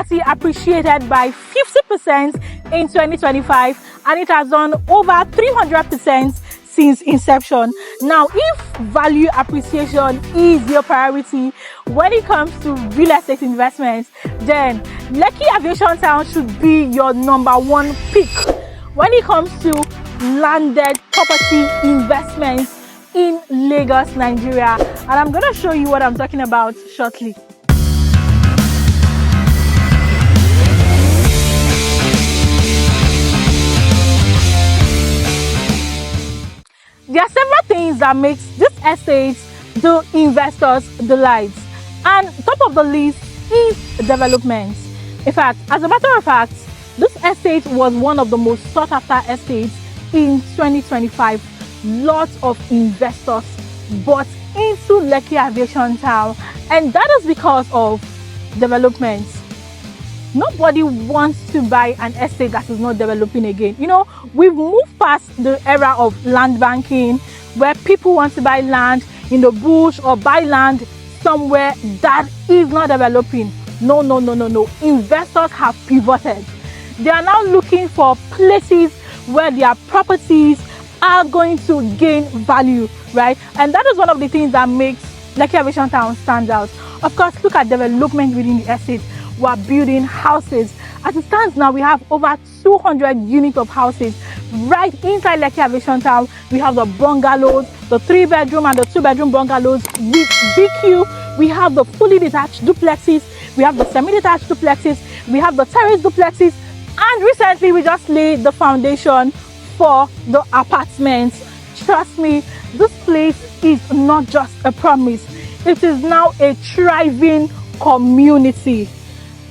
property appreciated by 50% in 2025, and it has done over 300% since inception. Now, if value appreciation is your priority when it comes to real estate investments, then Lekki Aviation Town should be your #1 pick when it comes to landed property investments in Lagos, Nigeria. And I'm going to show you what I'm talking about shortly. There are several things that makes this estate the investors' delight, and top of the list is development. In fact, as a matter of fact, this estate was one of the most sought after estates in 2025. Lots of investors bought into Lekki Aviation Town, and that is because of development. Nobody wants to buy an estate that is not developing again. You know, we've moved past the era of land banking, where people want to buy land in the bush or buy land somewhere that is not developing. No. Investors have pivoted. They are now looking for places where their properties are going to gain value, right? And that is one of the things that makes Lekki Aviation Town stand out. Of course, look at development within the estate. We're building houses. As it stands now, we have over 200 units of houses right inside Lekki Aviation Town. We have the bungalows, the 3-bedroom and the 2-bedroom bungalows with BQ. We have the fully detached duplexes. We have the semi-detached duplexes. We have the terrace duplexes. And recently, we just laid the foundation for the apartments. Trust me, this place is not just a promise. It is now a thriving community.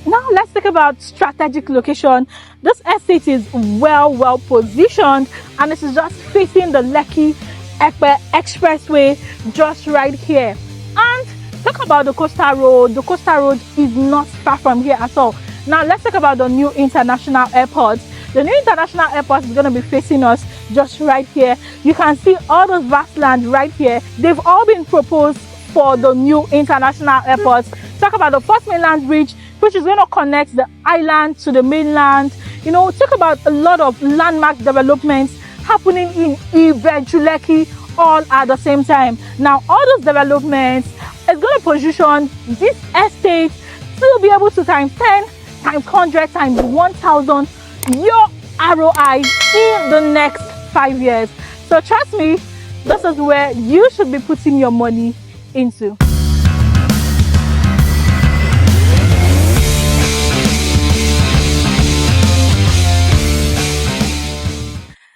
Now let's talk about strategic location. This estate is well positioned, and this is just facing the Lekki Epe Expressway just right here. And talk about the coastal road. The coastal road is not far from here at all. Now let's talk about the new international airport. The new international airport is going to be facing us just right here. You can see all those vast land right here. They've all been proposed for the new international airport. Talk about the first mainland bridge, which is going to connect the island to the mainland. You know, talk about a lot of landmark developments happening in Ibejulekki all at the same time. Now, all those developments is going to position this estate to be able to times 10, times 100, times 1,000 your ROI in the next 5 years. So trust me, this is where you should be putting your money into.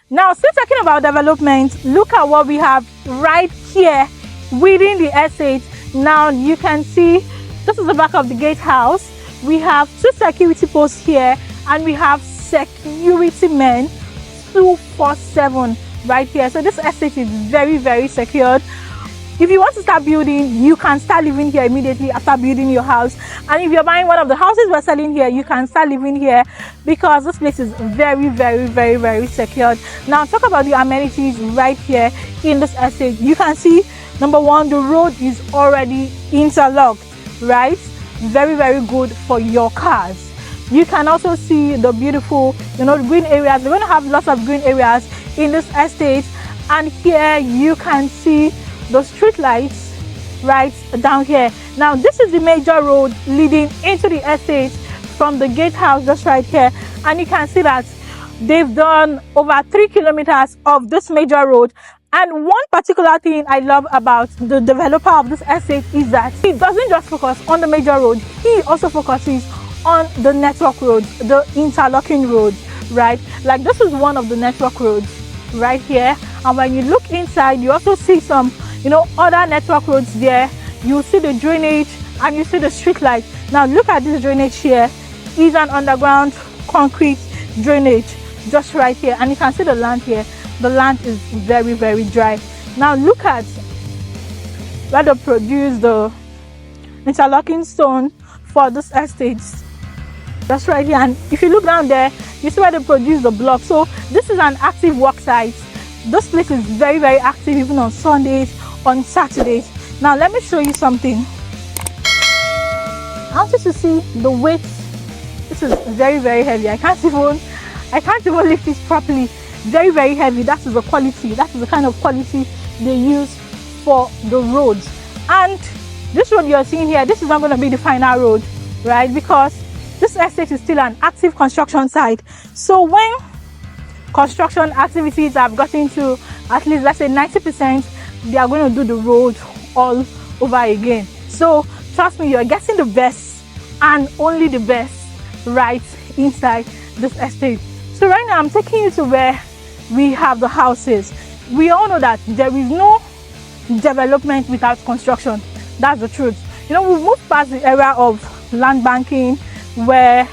Now, still talking about development, look at what we have right here within the estate. Now, you can see this is the back of the gatehouse. We have 2 security posts here, and we have security men 247 right here. So this estate is very secured. If you want to start building, you can start living here immediately after building your house. And if you're buying one of the houses we're selling here, you can start living here because this place is very secured. Now, talk about the amenities right here in this estate. You can see, number 1, the road is already interlocked, right? Very good for your cars. You can also see the beautiful, green areas. We're going to have lots of green areas in this estate. And here you can see the street lights right down here. Now, this is the major road leading into the estate from the gatehouse just right here. And you can see that they've done over 3 kilometers of this major road. And one particular thing I love about the developer of this estate is that he doesn't just focus on the major road, he also focuses on the network roads, the interlocking roads, right? Like this is one of the network roads right here. And when you look inside, you also see some, other network roads there. You see the drainage and you see the street light. Now look at this drainage here. It's an underground concrete drainage just right here. And you can see the land here. The land is very dry. Now look at where they produce the interlocking stone for this estate. That's right here. And if you look down there, you see where they produce the block. So this is an active work site. This place is very active even on Sundays, on Saturdays. Now let me show you something. I want you to see the width This is very, very heavy. I can't even lift it properly. Very, very heavy. That is the quality. That is the kind of quality they use for the roads. And this road you're seeing here, this is not going to be the final road, right? Because this estate is still an active construction site. So when construction activities have gotten to at least, let's say, 90%, they are going to do the road all over again. So trust me, you're getting the best and only the best right inside this estate. So right now I'm taking you to where we have the houses. We all know that there is no development without construction. That's the truth. You know, we've moved past the era of land banking where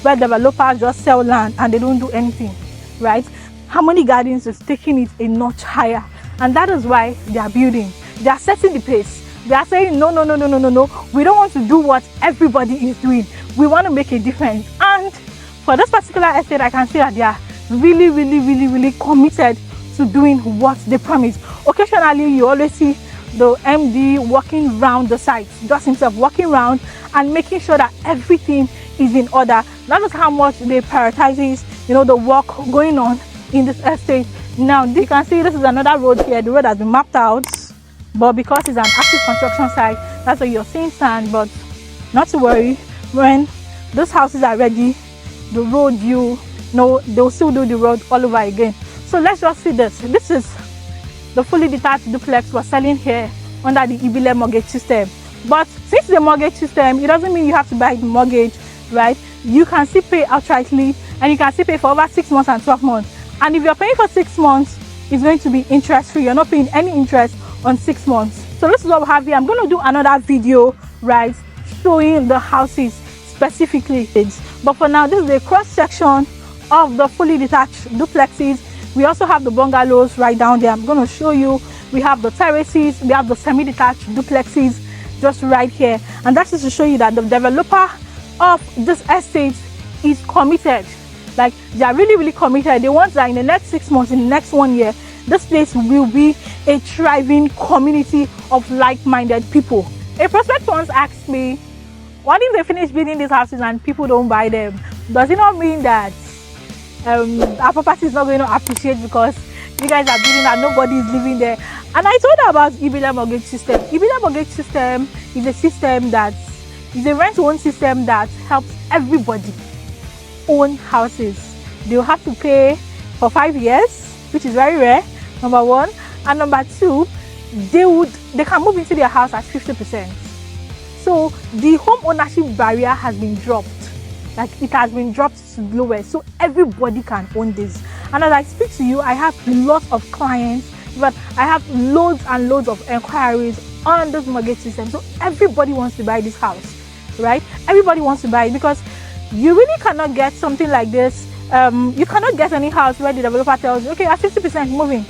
developers just sell land and they don't do anything, right? Harmony Gardens is taking it a notch higher, and that is why they are building. They are setting the pace. They are saying no. We don't want to do what everybody is doing. We want to make a difference. And for this particular estate, I can see that they are really committed to doing what they promise. Occasionally, you always see the MD walking around the site, just himself walking around and making sure that everything is in order. That is how much they prioritize, you know, the work going on in this estate. Now you can see this is another road here. The road has been mapped out, but because it's an active construction site, that's why you're seeing sand. But not to worry, when those houses are ready, the road, you know, they'll still do the road all over again. So let's just see this. This is the fully detached duplex we're selling here under the Ibejulekki mortgage system. But since the mortgage system, it doesn't mean you have to buy the mortgage, right? You can still pay outrightly, and you can still pay for over 6 months and 12 months. And if you're paying for 6 months, it's going to be interest free. You're not paying any interest on 6 months. So this is what we have here. I'm going to do another video, right, showing the houses specifically. But for now, this is a cross section of the fully detached duplexes. We also have the bungalows right down there. I'm going to show you. We have the terraces, we have the semi-detached duplexes just right here. And that's just to show you that the developer of this estate is committed. Like, they are really committed. They want that in the next 6 months, in the next 1 year, this place will be a thriving community of like-minded people. A prospect once asked me, what if they finish building these houses and people don't buy them? Does it not mean that our property is not going to appreciate because you guys are building and nobody is living there? And I told her about Ibejulekki mortgage system. Ibejulekki mortgage system is a system that is a rent-to-own system that helps everybody own houses. They'll have to pay for 5 years, which is very rare, number one. And number two, they can move into their house at 50%. So the home ownership barrier has been dropped. Like, it has been dropped to the lowest, so everybody can own this. And as I speak to you, I have lots of clients, but I have loads and loads of inquiries on this mortgage system. So everybody wants to buy this house, right? Everybody wants to buy it because you really cannot get something like this. You cannot get any house where the developer tells you, okay, at 50% moving,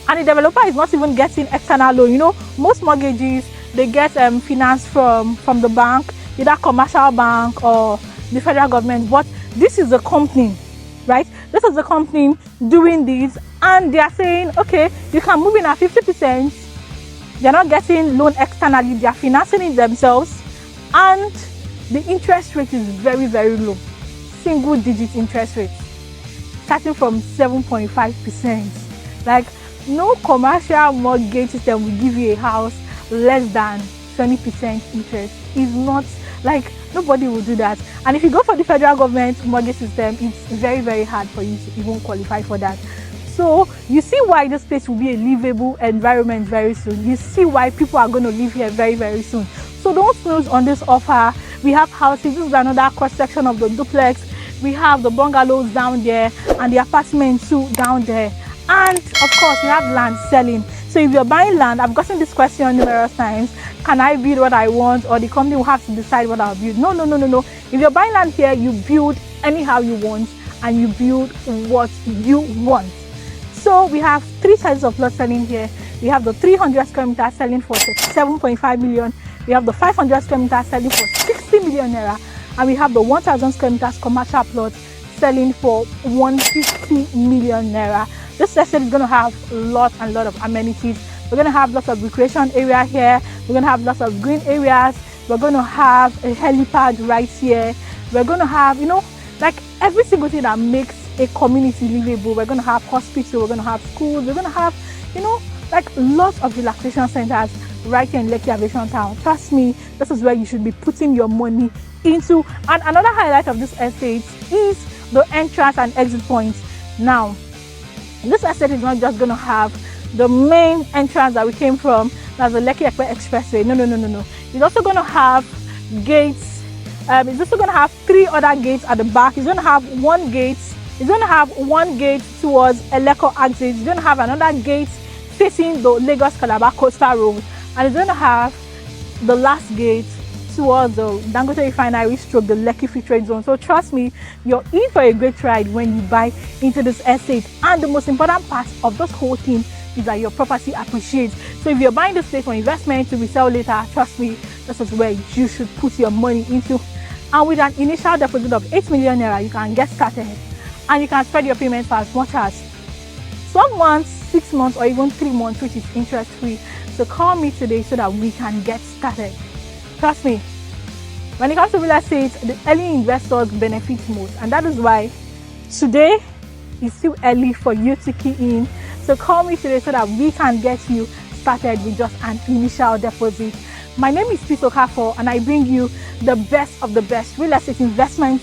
and the developer is not even getting external loan. You know, most mortgages, they get finance from the bank, either commercial bank or the federal government. But this is the company, right? This is the company doing this, and they are saying, okay, you can move in at 50%. They're not getting loan externally, they are financing it themselves, and the interest rate is very low, single digit interest rate, starting from 7.5%. Like, no commercial mortgage system will give you a house less than 20% interest. It's not, like, nobody will do that. And if you go for the federal government mortgage system, it's very hard for you to even qualify for that. So you see why this place will be a livable environment very soon. You see why people are going to live here very soon. So don't snooze on this offer. We have houses. This is another cross section of the duplex. We have the bungalows down there and the apartments too down there. And of course, we have land selling. So if you're buying land, I've gotten this question numerous times, can I build what I want, or the company will have to decide what I'll build? No. If you're buying land here, you build anyhow you want, and you build what you want. So we have 3 sizes of plots selling here. We have the 300 square meters selling for 7.5 million. We have the 500 square meters selling for 60 million naira. And we have the 1000 square meters commercial plots selling for 150 million naira. This estate is going to have lots and lot of amenities. We're going to have lots of recreation area here. We're going to have lots of green areas. We're going to have a helipad right here. We're going to have, like every single thing that makes a community livable. We're going to have hospital, we're going to have schools, we're going to have, like lots of relaxation centers right here in Lekki Aviation Town. Trust me, this is where you should be putting your money into. And another highlight of this estate is the entrance and exit points. Now, this estate is not just going to have the main entrance that we came from, that's the Lekki Epe Expressway. No. It's also going to have gates. It's also going to have 3 other gates at the back. It's going to have one gate. It's going to have one gate towards Eleko exit. It's going to have another gate facing the Lagos Calabar Coastal Road, and it's going to have the last gate towards the Dangote Refinery stroke the Lekki Free Trade Zone. So trust me, you're in for a great ride when you buy into this estate. And the most important part of this whole thing is that your property appreciates. So if you're buying this place for investment to resell later, trust me, this is where you should put your money into. And with an initial deposit of 8 million naira, you can get started, and you can spread your payments for as much as 12 months, 6 months, or even 3 months, which is interest free. So call me today so that we can get started. Trust me, when it comes to real estate, the early investors benefit most, and that is why today is still early for you to key in. So call me today so that we can get you started with just an initial deposit. My name is Peter Okafor, and I bring you the best of the best real estate investment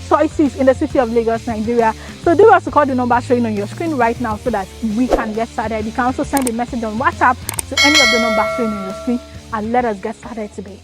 choices in the city of Lagos, Nigeria. So do also call the number showing on your screen right now so that we can get started. You can also send a message on WhatsApp to any of the numbers showing on your screen, and let us get started today.